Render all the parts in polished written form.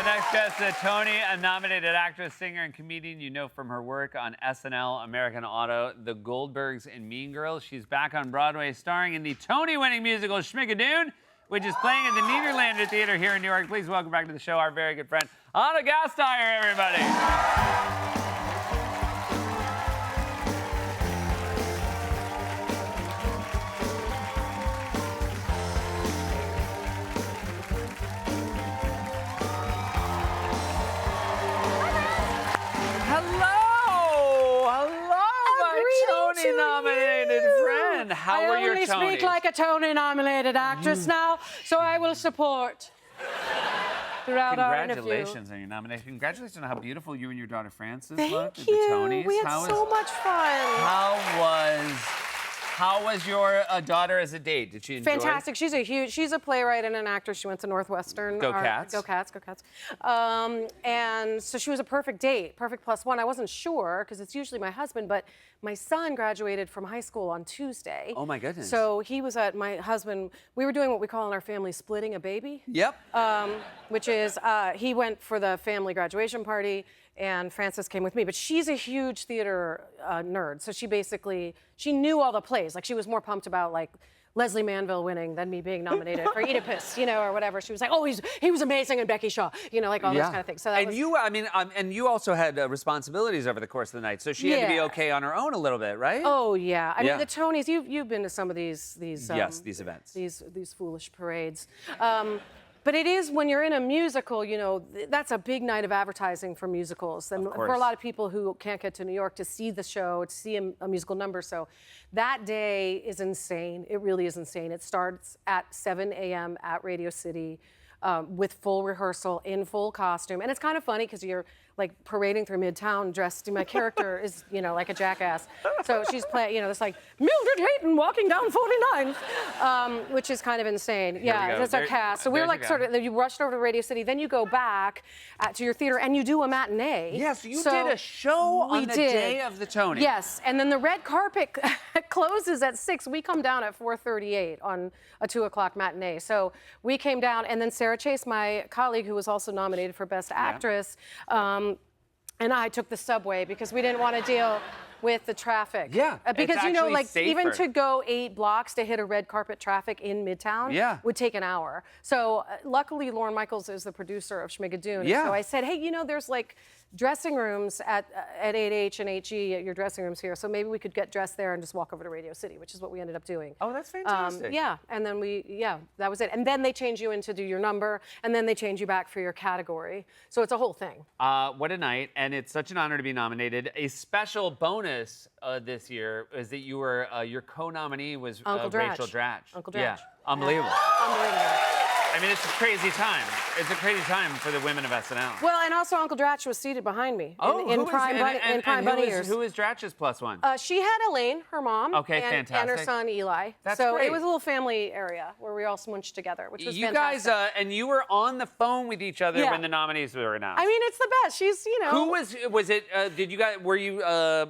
Our next guest is a Tony-nominated actress, singer, and comedian you know from her work on SNL, American Auto, The Goldbergs, and Mean Girls. She's back on Broadway starring in the Tony-winning musical Schmigadoon, which is playing at the Nederlander Theater here in New York. Please welcome back to the show our very good friend, Ana Gasteyer, everybody. Tony-nominated friend. How were your Tonys? I only speak like a Tony-nominated actress now, so I will support throughout our interview. Congratulations on your nomination. Congratulations on how beautiful you and your daughter Frances Thank looked at you. the Tonys. We had so much fun. How was your daughter as a date? Did she enjoy it? Fantastic. She's a playwright and an actor. She went to Northwestern. Go Cats. Go Cats, go Cats. And so she was a perfect date, perfect +1. I wasn't sure, because it's usually my husband, but my son graduated from high school on Tuesday. Oh, my goodness. So he was at my husband. We were doing what we call in our family splitting a baby. Yep. Which is, he went for the family graduation party, and Frances came with me. But she's a huge theater nerd, so she knew all the plays. Like, she was more pumped about, like, Leslie Manville winning than me being nominated for Oedipus, or whatever. She was like, oh, he was amazing in Becky Shaw, like all those kind of things. So and you also had responsibilities over the course of the night, so she had to be okay on her own a little bit, right? Oh yeah, I mean the Tonys. You've been to some of these yes, these events, these foolish parades. But it is, when you're in a musical, that's a big night of advertising for musicals. And for a lot of people who can't get to New York to see the show, to see a musical number. So that day is insane. It really is insane. It starts at 7 a.m. at Radio City with full rehearsal, in full costume. And it's kind of funny because you're like parading through Midtown dressed. My character is, like a jackass. So she's playing, it's like Mildred Hayton walking down 49th, which is kind of insane. Yeah, that's our cast. So we're like you rushed over to Radio City, then you go back to your theater and you do a matinee. Yes, you did a show on the day of the Tonys. Yes, and then the red carpet closes at 6. We come down at 4:38 on a 2 o'clock matinee. So we came down, and then Sarah Chase, my colleague, who was also nominated for Best Actress, and I took the subway because we didn't want to deal with the traffic. Yeah, because safer. Even to go 8 blocks to hit a red carpet traffic in Midtown would take an hour. So luckily, Lorne Michaels is the producer of Schmigadoon. Yeah. So I said, hey, there's like dressing rooms at 8H and HE at your dressing rooms here. So maybe we could get dressed there and just walk over to Radio City, which is what we ended up doing. Oh, that's fantastic. Yeah, and then that was it. And then they change you in to do your number, and then they change you back for your category. So it's a whole thing. What a night, and it's such an honor to be nominated. A special bonus this year is that you were, your co-nominee was Rachel Dratch. Uncle Dratch. Yeah, unbelievable. Unbelievable. I mean, it's a crazy time. It's a crazy time for the women of SNL. Well, and also Uncle Dratch was seated behind me in Prime Bunny years. Who is Dratch's +1? She had Elaine, her mom, and her son Eli. That's so great. it was a little family area where we all smunched together, which was fantastic. You guys, and you were on the phone with each other when the nominees were announced. I mean, it's the best. She's, Who was it? Did you guys? Were you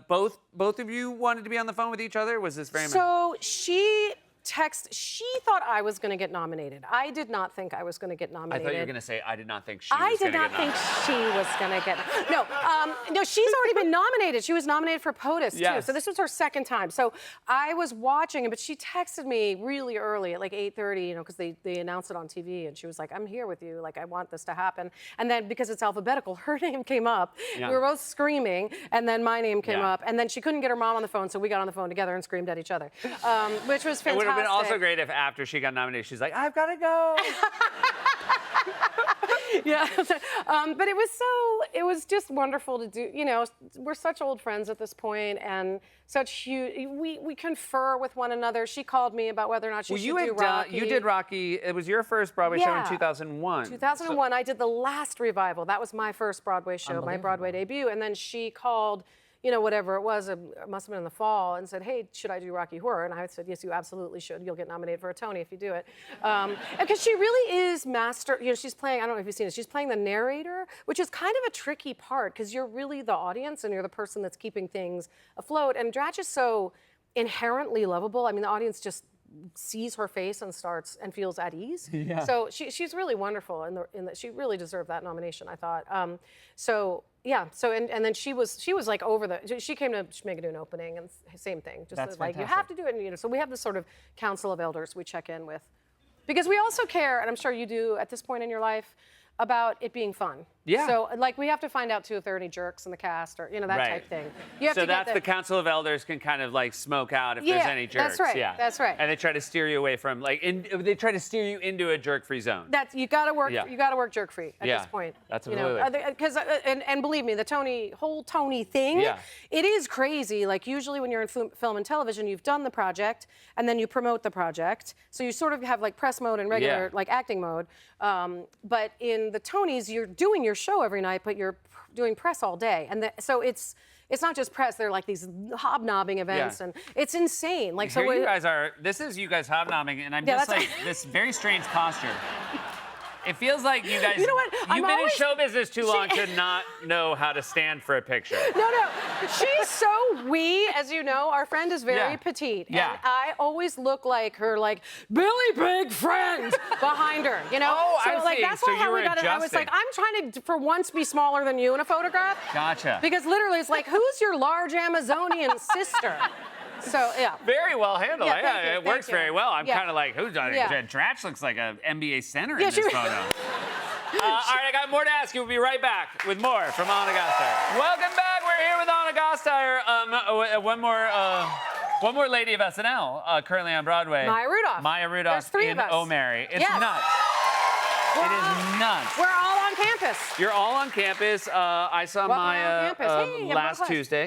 both of you wanted to be on the phone with each other? Was this very much? So she thought I was going to get nominated. I did not think I was going to get nominated. I thought you were going to say, I did not think she was going to get nominated. I did not think she was going to get No, she's already been nominated. She was nominated for POTUS, too. So this was her second time. So I was watching, but she texted me really early at like 8:30, because they announced it on TV, and she was like, I'm here with you. Like, I want this to happen. And then because it's alphabetical, her name came up. We were both screaming, and then my name came up. And then she couldn't get her mom on the phone, so we got on the phone together and screamed at each other, which was fantastic. It would have been also great if after she got nominated, she's like, I've got to go. Yeah, but it was just wonderful to do. We're such old friends at this point, and such huge. We confer with one another. She called me about whether or not she should do Rocky. You did Rocky. It was your first Broadway show in 2001. 2001. I did the last revival. That was my first Broadway show, my Broadway debut, and then she called. Whatever it was, it must have been in the fall, and said, hey, should I do Rocky Horror? And I said, yes, you absolutely should. You'll get nominated for a Tony if you do it. Because she really is she's playing, I don't know if you've seen it, she's playing the narrator, which is kind of a tricky part, because you're really the audience, and you're the person that's keeping things afloat. And Dratch is so inherently lovable. I mean, the audience just sees her face and starts and feels at ease. Yeah. So she's really wonderful, in she really deserved that nomination, I thought. And then she was like she came to Schmigadoon opening and same thing, just That's like fantastic. you have to do it, and so we have this sort of council of elders we check in with, because we also care, and I'm sure you do at this point in your life, about it being fun. Yeah. So like we have to find out too if there are any jerks in the cast or that type thing. You have So to get that's the Council of Elders can kind of like smoke out if Yeah, there's any jerks. that's right, Yeah, that's right. And they try to steer you away from they try to steer you into a jerk-free zone. That's you got to work. Yeah. You got to work jerk free at Yeah, this point. that's you know, absolutely. because and believe me, the whole Tony thing. Yeah. It is crazy. Like usually when you're in film and television, you've done the project and then you promote the project. So you sort of have like press mode and regular like acting mode. But in the Tonys, you're doing your show every night, but you're doing press all day, and so it's not just press. They're like these hobnobbing events, and it's insane. Like Here so, you guys are. This is you guys hobnobbing, and I'm Yeah, just that's like this very strange posture. It feels like you guys. You know what? You've I'm been always- in show business too long to not know how to stand for a picture. No, she's so as you know, our friend is very Yeah. petite. Yeah. And I always look like her, like, Billy Big Friend behind her, you know? Oh, so, I like, see. that's So how you we were got it. I was adjusting. like, I'm trying to, for once, be smaller than you in a photograph. Gotcha. Because literally, it's like, who's your large Amazonian sister? So, yeah. Very well handled. Yeah, thank you, it thank works you. very well. I'm Yeah. kind of like, who's done it? Yeah. Dratch looks like an NBA center Yeah, in this she- photo. All right, I got more to ask you. We'll be right back with more from Anna Gasteyer. Welcome back. We're here with Anna Gasteyer. One more lady of SNL, currently on Broadway. Maya Rudolph. Maya Rudolph There's three in of us. Oh Mary. It's Yes. nuts. It is nuts. We're all on campus. You're all on campus. I saw Welcome Maya on campus. Hey, I'm last glad. Tuesday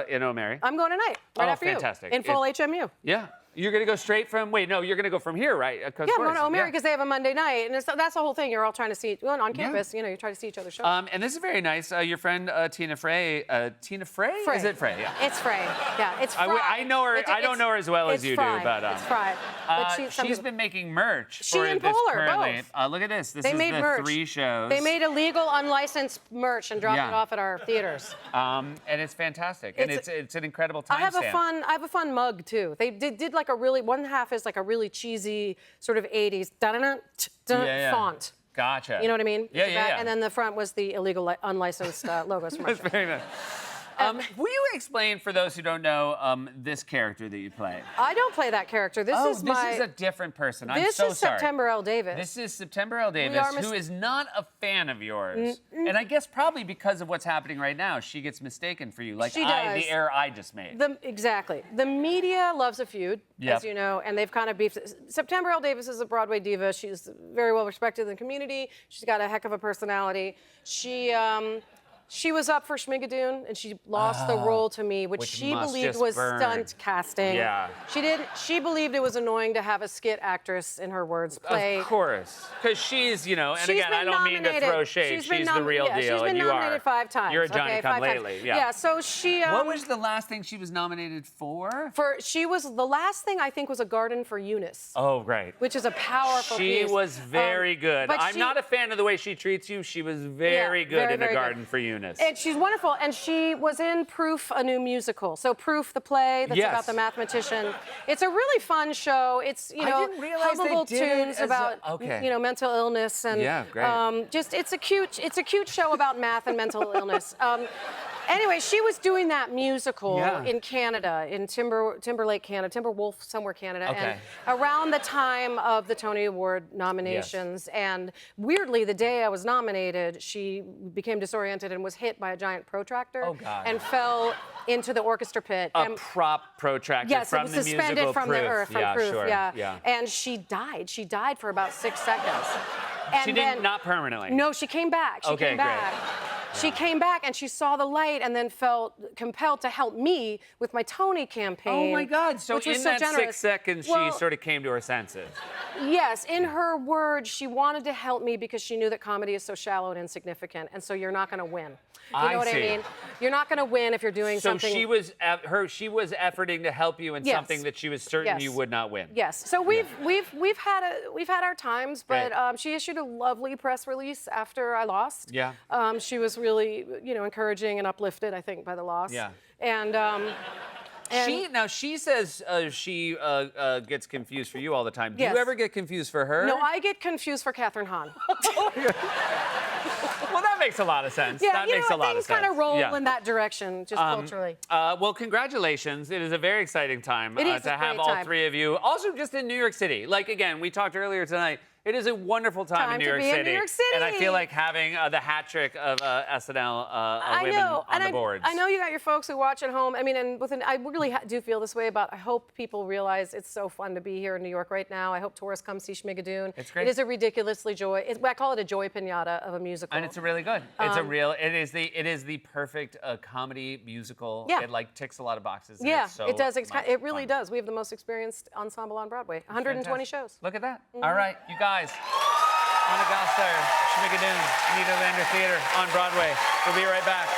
in Oh Mary. I'm going tonight, right Oh, after fantastic. you, in full HMU. Yeah. You're going to go straight from, you're going to go from here, right? Yeah, I'm going to O'Mary because they have a Monday night, and that's the whole thing. You're all trying to see, on campus, you try to see each other's shows. And this is very nice. Your friend Tina Frey. Tina Frey? Frey. Is it Frey? Yeah. It's Frey. Yeah, it's Fry. I know her. I don't know her as well as you Fry. do, but it's Fry. But she's been making merch. She for and this Polar, currently. both. Look at this. This They is made the merch. 3 shows. They made illegal, unlicensed merch and dropped Yeah. it off at our theaters. And it's fantastic. And it's an incredible timestamp. I have a fun mug too. They did like a really, one half is like a really cheesy sort of 80s Yeah. font. Gotcha. You know what I mean? Yeah, The yeah, back- yeah. And then the front was the illegal, unlicensed logos from our That's show. very nice. Will you explain for those who don't know this character that you play? I don't play that character. This is a different person. I'm This so is sorry. September L. Davis. This is September L. Davis, are who is not a fan of yours. And I guess probably because of what's happening right now, she gets mistaken for you. Like She does. the error I just made. Exactly. The media loves a feud, Yep. as you know, and they've kind of beefed. September L. Davis is a Broadway diva. She's very well respected in the community. She's got a heck of a personality. She was up for Schmigadoon, and she lost the role to me, which she must believed just was burn. stunt casting. Yeah. She believed it was annoying to have a skit actress, in her words, play. Of course. Because she's, and She's again, I been don't mean to nominated. throw shade. She's been the real yeah, deal. She's been and you nominated are. 5 times. You're a Johnny okay, come 5 times. lately. Yeah, so she. What was the last thing she was nominated for? She was the last thing I think was A Garden for Eunice. Oh, right. Which is a powerful She piece. was very good. but I'm not a fan of the way she treats you. She was very good very, in very A good. Garden for Eunice. And she's wonderful. And she was in Proof, a new musical. So Proof, the play that's Yes. about the mathematician. It's a really fun show. It's, I didn't realize they hummable did it tunes as a- about, okay. mental illness. And Yeah, great. just, it's a cute show about math and mental illness. Anyway, she was doing that musical Yeah. in Canada, in Timberlake, Canada, Timberwolf, somewhere Canada, Okay. and around the time of the Tony Award nominations. And weirdly, the day I was nominated, she became disoriented and was hit by a giant protractor Oh, God. and fell into the orchestra pit. A And- prop protractor Yes, from it was the suspended musical from Proof. the earth, from yeah, Proof, sure. yeah. And she died. She died for about 6 seconds. And She then, didn't, not permanently. No, she came back. She Okay, came back. She came back and she saw the light and then felt compelled to help me with my Tony campaign. Oh my God! So which was in so that generous. 6 seconds, Well, she sort of came to her senses. Yes, in her words, she wanted to help me because she knew that comedy is so shallow and insignificant, and so you're not going to win. You I know what see. I mean? You're not going to win if you're doing So something. she was efforting to help you in Yes. something that she was certain Yes. you would not win. Yes. So we've had our times, but Right. she issued a lovely press release after I lost. Yeah. She was really encouraging and uplifted, I think, by the loss. Yeah. And And She says she gets confused for you all the time. Do Yes. you ever get confused for her? no, I get confused for Catherine Hahn. Well, that makes a lot of sense. Yeah, that you makes know, a lot of things sense. kind of roll Yeah. in that direction, just culturally. Well, congratulations. It is a very exciting time It is to a have great all time. three of you. Also, just in New York City. Like, again, we talked earlier tonight. It is a wonderful time in Time New to York be in City. New York City. And I feel like having the hat trick of SNL I women know, on and the boards. I know you got your folks who watch at home. I mean, and I really do feel this way about. I hope people realize it's so fun to be here in New York right now. I hope tourists come see Schmigadoon. It's great. It is a ridiculously I call it a joy pinata of a musical. And it's really good. It is the perfect comedy musical. Yeah. It like ticks a lot of boxes. and Yeah, it's so it does. much It really fun. does. We have the most experienced ensemble on Broadway. 120 Fantastic. shows. Look at that. All right, you guys. Anna Gasteyer, Schmigadoon, Nederlander Theater on Broadway. We'll be right back.